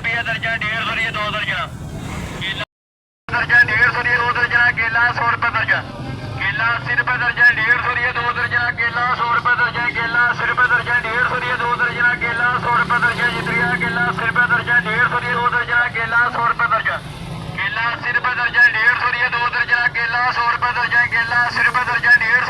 रुपये दर्जन 150 रुपये 2 दर्जन केला दर्जन 150 रुपये 2 दर्जन केला 100 रुपये दर्जन केला 80 रुपये दर्जन 150 रुपये 2 दर्जन केला 100 रुपये दर्जन केला 80 रुपये दर्जन 150 रुपये 2 दर्जन केला 100 रुपये दर्जन जितरिया केला 80 रुपये दर्जन 150 रुपये 2 दर्जन केला 100 रुपये दर्जन केला 80 रुपये दर्जन 150 रुपये 2 दर्जन केला 100 रुपये दर्जन केला 80 रुपये दर्जन 150